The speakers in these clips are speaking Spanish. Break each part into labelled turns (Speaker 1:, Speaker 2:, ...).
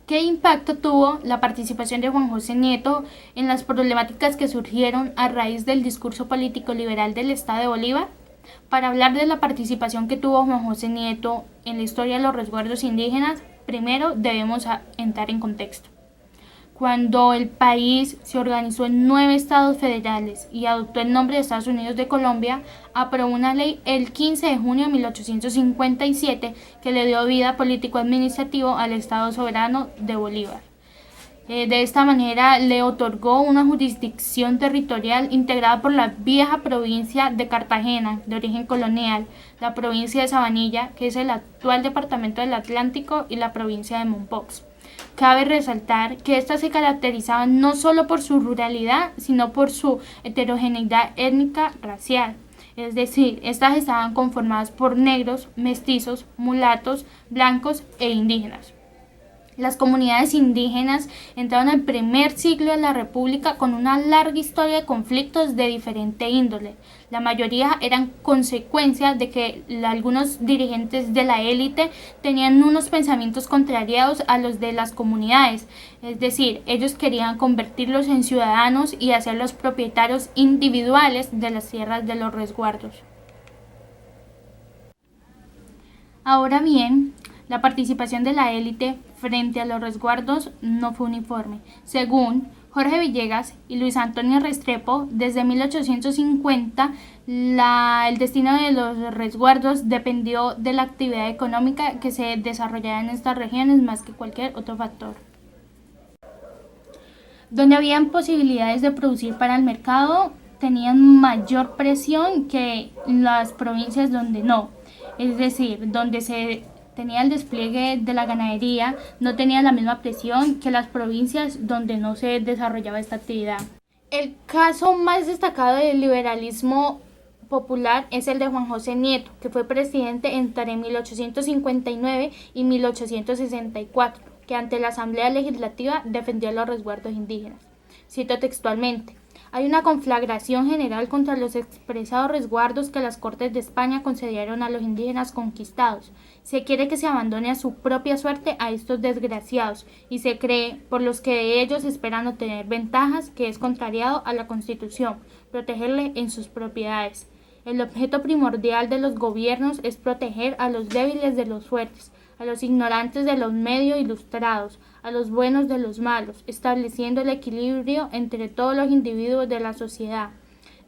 Speaker 1: ¿Qué impacto tuvo la participación de Juan José Nieto en las problemáticas que surgieron a raíz del discurso político liberal del Estado de Bolívar? Para hablar de la participación que tuvo Juan José Nieto en la historia de los resguardos indígenas, primero debemos entrar en contexto. Cuando el país se organizó en 9 estados federales y adoptó el nombre de Estados Unidos de Colombia, aprobó una ley el 15 de junio de 1857 que le dio vida político-administrativo al Estado soberano de Bolívar. De esta manera le otorgó una jurisdicción territorial integrada por la vieja provincia de Cartagena, de origen colonial, la provincia de Sabanilla, que es el actual departamento del Atlántico, y la provincia de Mompox. Cabe resaltar que éstas se caracterizaban no solo por su ruralidad, sino por su heterogeneidad étnica racial. Es decir, estas estaban conformadas por negros, mestizos, mulatos, blancos e indígenas. Las comunidades indígenas entraron al primer siglo de la República con una larga historia de conflictos de diferente índole. La mayoría eran consecuencia de que algunos dirigentes de la élite tenían unos pensamientos contrariados a los de las comunidades, es decir, ellos querían convertirlos en ciudadanos y hacerlos propietarios individuales de las tierras de los resguardos. Ahora bien, la participación de la élite frente a los resguardos no fue uniforme. Según Jorge Villegas y Luis Antonio Restrepo, desde 1850 el destino de los resguardos dependió de la actividad económica que se desarrollara en estas regiones más que cualquier otro factor. Donde habían posibilidades de producir para el mercado, tenían mayor presión que las provincias donde no. Es decir, donde se tenía el despliegue de la ganadería, no tenía la misma presión que las provincias donde no se desarrollaba esta actividad. El caso más destacado del liberalismo popular es el de Juan José Nieto, que fue presidente entre 1859 y 1864, que ante la Asamblea Legislativa defendió los resguardos indígenas. Cito textualmente: hay una conflagración general contra los expresados resguardos que las Cortes de España concedieron a los indígenas conquistados. Se quiere que se abandone a su propia suerte a estos desgraciados y se cree, por los que de ellos esperan obtener ventajas, que es contrariado a la Constitución, protegerle en sus propiedades. El objeto primordial de los gobiernos es proteger a los débiles de los fuertes, a los ignorantes de los medio ilustrados, a los buenos de los malos, estableciendo el equilibrio entre todos los individuos de la sociedad.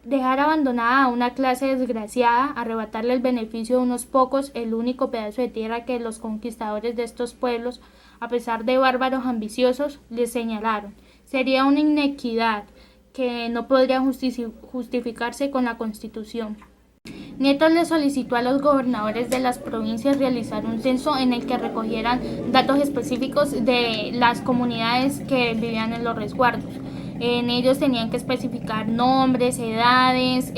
Speaker 1: Dejar abandonada a una clase desgraciada, arrebatarle el beneficio de unos pocos, el único pedazo de tierra que los conquistadores de estos pueblos, a pesar de bárbaros ambiciosos, les señalaron, sería una inequidad que no podría justificarse con la Constitución. Nieto le solicitó a los gobernadores de las provincias realizar un censo en el que recogieran datos específicos de las comunidades que vivían en los resguardos. En ellos tenían que especificar nombres, edades,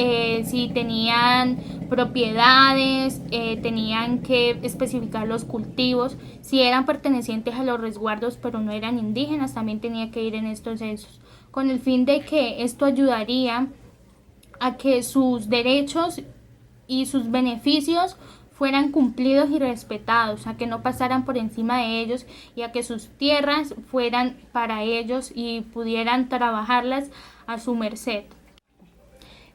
Speaker 1: si tenían propiedades, tenían que especificar los cultivos, si eran pertenecientes a los resguardos pero no eran indígenas, también tenía que ir en estos censos, con el fin de que esto ayudaría a que sus derechos y sus beneficios fueran cumplidos y respetados, a que no pasaran por encima de ellos y a que sus tierras fueran para ellos y pudieran trabajarlas a su merced.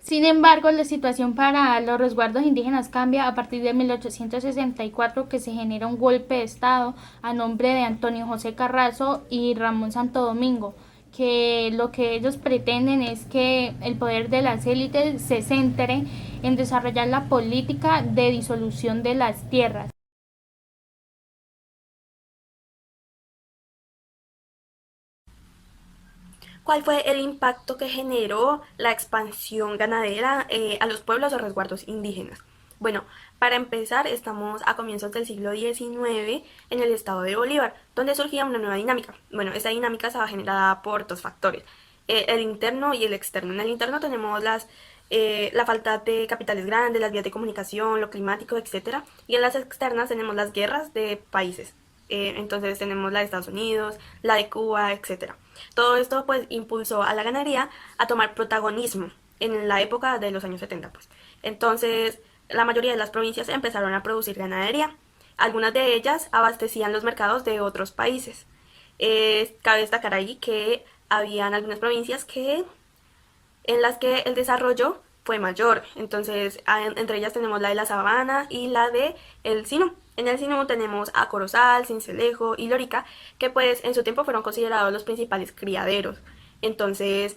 Speaker 1: Sin embargo, la situación para los resguardos indígenas cambia a partir de 1864, que se genera un golpe de Estado a nombre de Antonio José Carrazo y Ramón Santo Domingo, que lo que ellos pretenden es que el poder de las élites se centre en desarrollar la política de disolución de las tierras.
Speaker 2: ¿Cuál fue el impacto que generó la expansión ganadera a los pueblos o resguardos indígenas? Bueno, para empezar, estamos a comienzos del siglo XIX en el estado de Bolívar, donde surgía una nueva dinámica. Bueno, esta dinámica estaba generada por dos factores, el interno y el externo. En el interno tenemos la falta de capitales grandes, las vías de comunicación, lo climático, etcétera. Y en las externas tenemos las guerras de países. Entonces tenemos la de Estados Unidos, la de Cuba, etcétera. Todo esto pues impulsó a la ganadería a tomar protagonismo en la época de los años 70 pues. Entonces la mayoría de las provincias empezaron a producir ganadería. Algunas de ellas abastecían los mercados de otros países. Cabe destacar ahí que habían algunas provincias en las que el desarrollo fue mayor. Entonces, entre ellas tenemos la de la Sabana y la de el Sinú. En el Sinú tenemos a Corozal, Sincelejo y Lorica, que pues en su tiempo fueron considerados los principales criaderos. Entonces,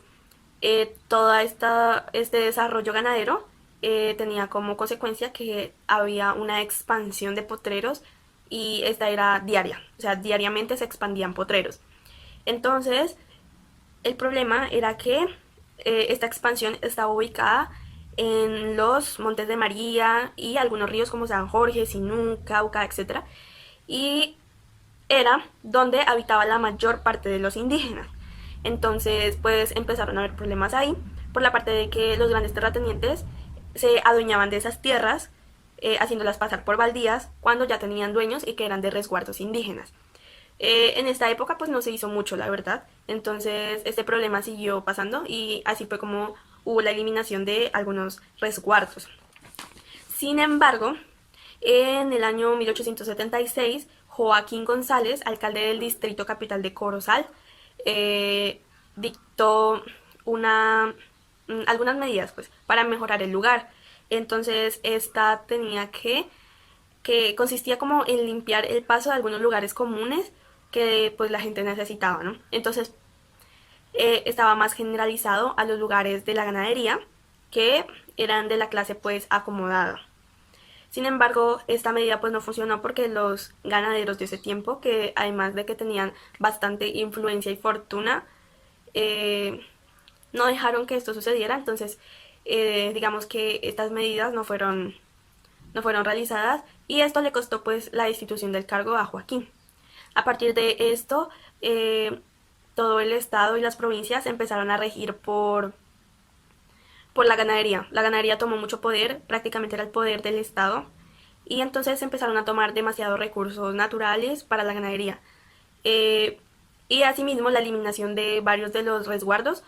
Speaker 2: este desarrollo ganadero tenía como consecuencia que había una expansión de potreros y esta era diaria, o sea, diariamente se expandían potreros. Entonces, el problema era que esta expansión estaba ubicada en los Montes de María y algunos ríos como San Jorge, Sinú, Cauca, etc. Y era donde habitaba la mayor parte de los indígenas. Entonces, pues empezaron a haber problemas ahí por la parte de que los grandes terratenientes se adueñaban de esas tierras, haciéndolas pasar por baldías cuando ya tenían dueños y que eran de resguardos indígenas. En esta época pues no se hizo mucho, la verdad. Entonces este problema siguió pasando y así fue como hubo la eliminación de algunos resguardos. Sin embargo, en el año 1876, Joaquín González, alcalde del distrito capital de Corozal, dictó algunas medidas pues, para mejorar el lugar. Entonces, esta tenía que consistía como en limpiar el paso de algunos lugares comunes que pues la gente necesitaba, ¿no? Entonces, estaba más generalizado a los lugares de la ganadería que eran de la clase pues acomodada. Sin embargo, esta medida pues no funcionó porque los ganaderos de ese tiempo, que además de que tenían bastante influencia y fortuna, eh, no dejaron que esto sucediera. Entonces, digamos que estas medidas no fueron realizadas y esto le costó pues la destitución del cargo a Joaquín. A partir de esto, todo el estado y las provincias empezaron a regir por la ganadería. La ganadería tomó mucho poder, prácticamente era el poder del estado, y entonces empezaron a tomar demasiados recursos naturales para la ganadería. Eh, y asimismo la eliminación de varios de los resguardos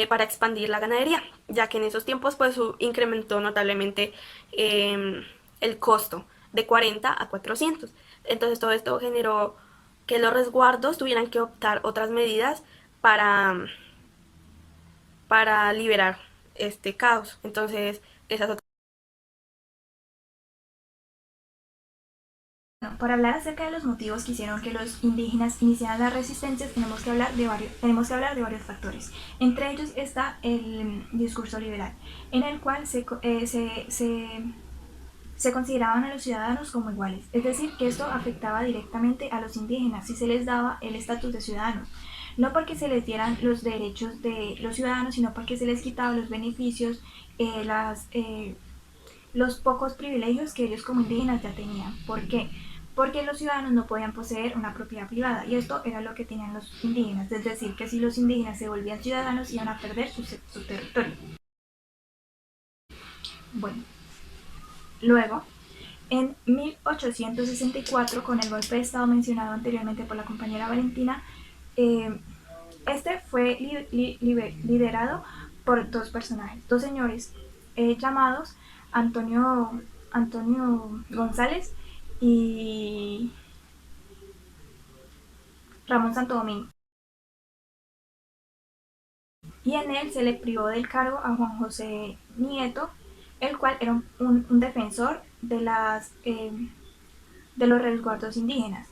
Speaker 2: para expandir la ganadería, ya que en esos tiempos pues incrementó notablemente el costo de 40 a 400. Entonces todo esto generó que los resguardos tuvieran que optar otras medidas para liberar este caos. Entonces, esas otras.
Speaker 3: Bueno, para hablar acerca de los motivos que hicieron que los indígenas iniciaran las resistencias, tenemos que hablar de varios factores. Entre ellos está el discurso liberal, en el cual se consideraban a los ciudadanos como iguales, es decir, que esto afectaba directamente a los indígenas si se les daba el estatus de ciudadanos, no porque se les dieran los derechos de los ciudadanos, sino porque se les quitaba los beneficios, los pocos privilegios que ellos como indígenas ya tenían. ¿Por qué? Porque los ciudadanos no podían poseer una propiedad privada y esto era lo que tenían los indígenas, es decir, que si los indígenas se volvían ciudadanos iban a perder su territorio. Bueno, luego, en 1864, con el golpe de estado mencionado anteriormente por la compañera Valentina, este fue liderado por dos personajes, dos señores llamados Antonio González y Ramón Santo Domingo. Y en él se le privó del cargo a Juan José Nieto, el cual era un defensor de los resguardos indígenas.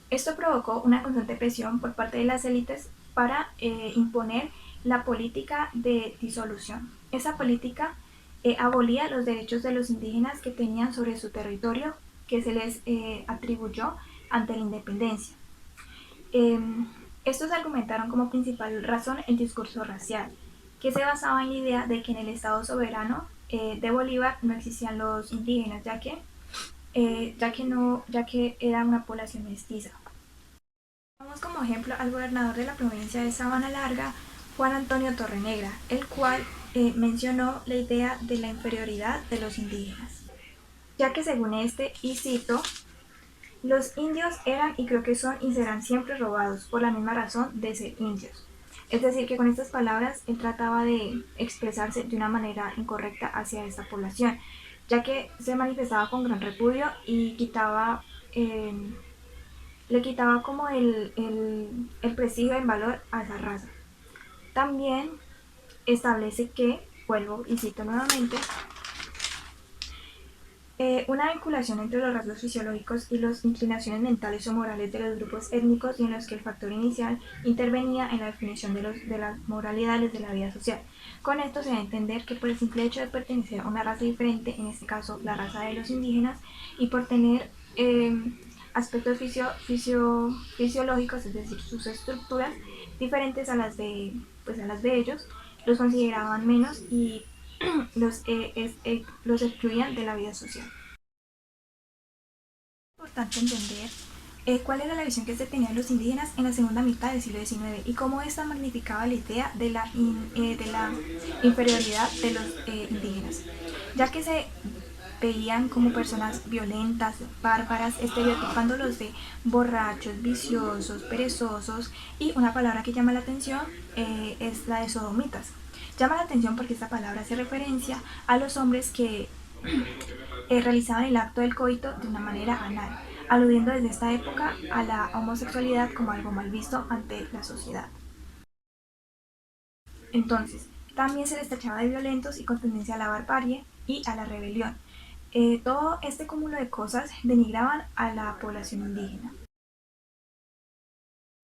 Speaker 3: Esto provocó una constante presión por parte de las élites para imponer la política de disolución. Esa política abolía los derechos de los indígenas que tenían sobre su territorio, que se les atribuyó ante la independencia. Estos argumentaron como principal razón el discurso racial, que se basaba en la idea de que en el Estado soberano de Bolívar no existían los indígenas, ya que era una población mestiza. Tomamos como ejemplo al gobernador de la provincia de Sabana Larga, Juan Antonio Torrenegra, el cual mencionó la idea de la inferioridad de los indígenas, ya que según este, y cito, los indios eran y creo que son y serán siempre robados por la misma razón de ser indios. Es decir, que con estas palabras él trataba de expresarse de una manera incorrecta hacia esta población, ya que se manifestaba con gran repudio y quitaba le quitaba como el prestigio en valor a esa raza. También establece que, vuelvo y cito nuevamente, una vinculación entre los rasgos fisiológicos y las inclinaciones mentales o morales de los grupos étnicos y en los que el factor inicial intervenía en la definición de las moralidades de la vida social. Con esto se da a entender que por el simple hecho de pertenecer a una raza diferente, en este caso la raza de los indígenas, y por tener aspectos fisiológicos, es decir, sus estructuras diferentes a las de ellos, los consideraban menos y los excluían de la vida social. Es importante entender cuál era la visión que se tenía de los indígenas en la segunda mitad del siglo XIX y cómo esta magnificaba la idea de la inferioridad de los indígenas, ya que se veían como personas violentas, bárbaras, estereotipándolos de borrachos, viciosos, perezosos, y una palabra que llama la atención es la de sodomitas. Llama la atención porque esta palabra hace referencia a los hombres que realizaban el acto del coito de una manera anal, aludiendo desde esta época a la homosexualidad como algo mal visto ante la sociedad. Entonces, también se les tachaba de violentos y con tendencia a la barbarie y a la rebelión. Todo este cúmulo de cosas denigraban a la población indígena.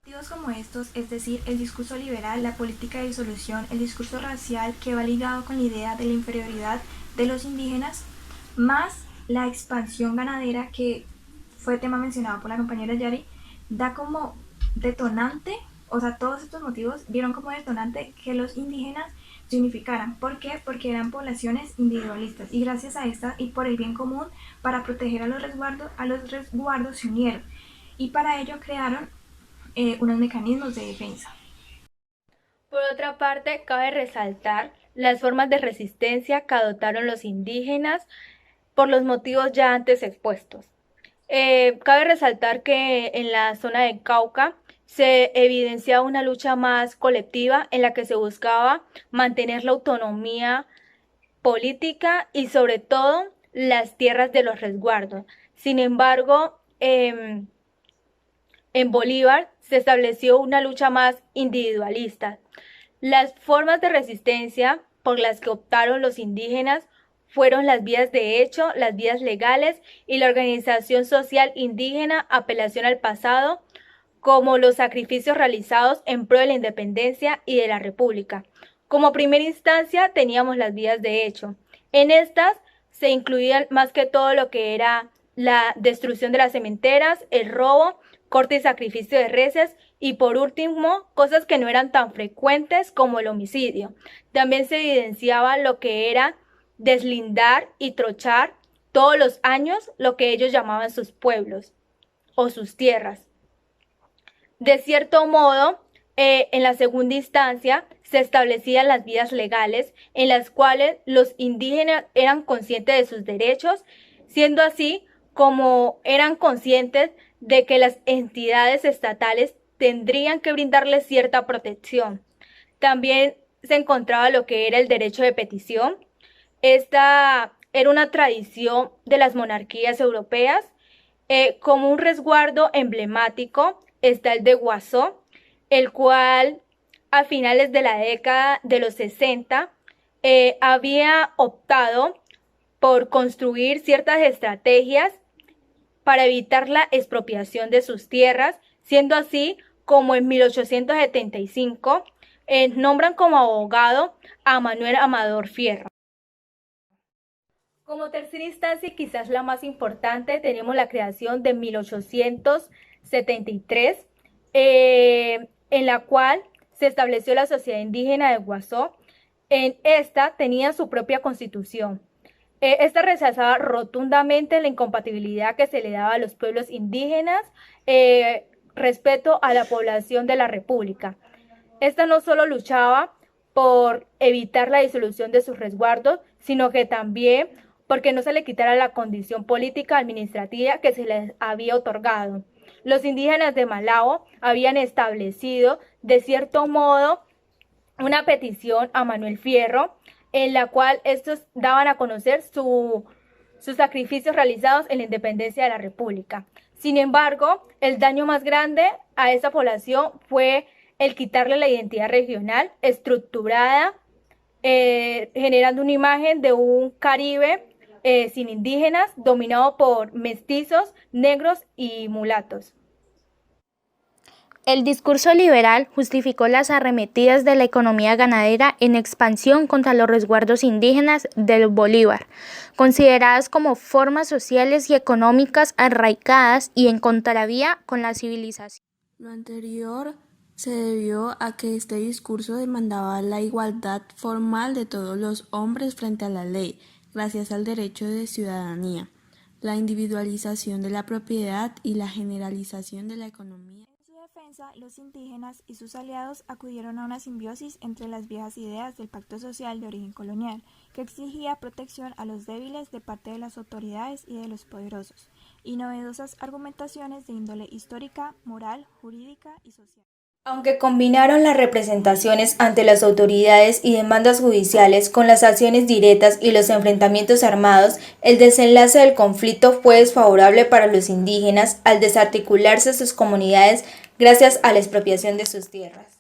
Speaker 3: Motivos como estos, es decir, el discurso liberal, la política de disolución, el discurso racial que va ligado con la idea de la inferioridad de los indígenas, más la expansión ganadera que fue tema mencionado por la compañera Yari, da como detonante, o sea, todos estos motivos dieron como detonante que los indígenas se unificaran. ¿Por qué? Porque eran poblaciones individualistas y gracias a esta y por el bien común, para proteger a los resguardos se unieron y para ello crearon unos mecanismos de defensa.
Speaker 4: Por otra parte, cabe resaltar las formas de resistencia que adoptaron los indígenas por los motivos ya antes expuestos. Cabe resaltar que en la zona de Cauca se evidenciaba una lucha más colectiva en la que se buscaba mantener la autonomía política y sobre todo las tierras de los resguardos. Sin embargo, en Bolívar se estableció una lucha más individualista. Las formas de resistencia por las que optaron los indígenas fueron las vías de hecho, las vías legales y la organización social indígena, apelación al pasado, como los sacrificios realizados en pro de la independencia y de la república. Como primera instancia teníamos las vías de hecho. En estas se incluían más que todo lo que era la destrucción de las cementeras, el robo, corte y sacrificio de reses y por último, cosas que no eran tan frecuentes como el homicidio. También se evidenciaba lo que era deslindar y trochar todos los años lo que ellos llamaban sus pueblos o sus tierras. De cierto modo, en la segunda instancia se establecían las vías legales en las cuales los indígenas eran conscientes de sus derechos, siendo así como eran conscientes de que las entidades estatales tendrían que brindarles cierta protección. También se encontraba lo que era el derecho de petición. Esta era una tradición de las monarquías europeas. Como un resguardo emblemático está el de Guazó, el cual a finales de la década de los 60 había optado por construir ciertas estrategias para evitar la expropiación de sus tierras, siendo así como en 1875 nombran como abogado a Manuel Amador Fierro. Como tercera instancia y quizás la más importante, tenemos la creación de 1873, en la cual se estableció la Sociedad Indígena de Guazó. En esta tenían su propia constitución. Esta rechazaba rotundamente la incompatibilidad que se le daba a los pueblos indígenas respecto a la población de la República. Esta no solo luchaba por evitar la disolución de sus resguardos, sino que también porque no se le quitara la condición política administrativa que se les había otorgado. Los indígenas de Malabo habían establecido, de cierto modo, una petición a Manuel Fierro, en la cual estos daban a conocer sus sacrificios realizados en la independencia de la República. Sin embargo, el daño más grande a esa población fue el quitarle la identidad regional estructurada, generando una imagen de un Caribe sin indígenas, dominado por mestizos, negros y mulatos.
Speaker 1: El discurso liberal justificó las arremetidas de la economía ganadera en expansión contra los resguardos indígenas del Bolívar, consideradas como formas sociales y económicas arraigadas y en contravía con la civilización.
Speaker 2: Lo anterior se debió a que este discurso demandaba la igualdad formal de todos los hombres frente a la ley, gracias al derecho de ciudadanía, la individualización de la propiedad y la generalización de la economía.
Speaker 3: En su defensa, los indígenas y sus aliados acudieron a una simbiosis entre las viejas ideas del pacto social de origen colonial, que exigía protección a los débiles de parte de las autoridades y de los poderosos, y novedosas argumentaciones de índole histórica, moral, jurídica y social.
Speaker 4: Aunque combinaron las representaciones ante las autoridades y demandas judiciales con las acciones directas y los enfrentamientos armados, el desenlace del conflicto fue desfavorable para los indígenas al desarticularse sus comunidades gracias a la expropiación de sus tierras.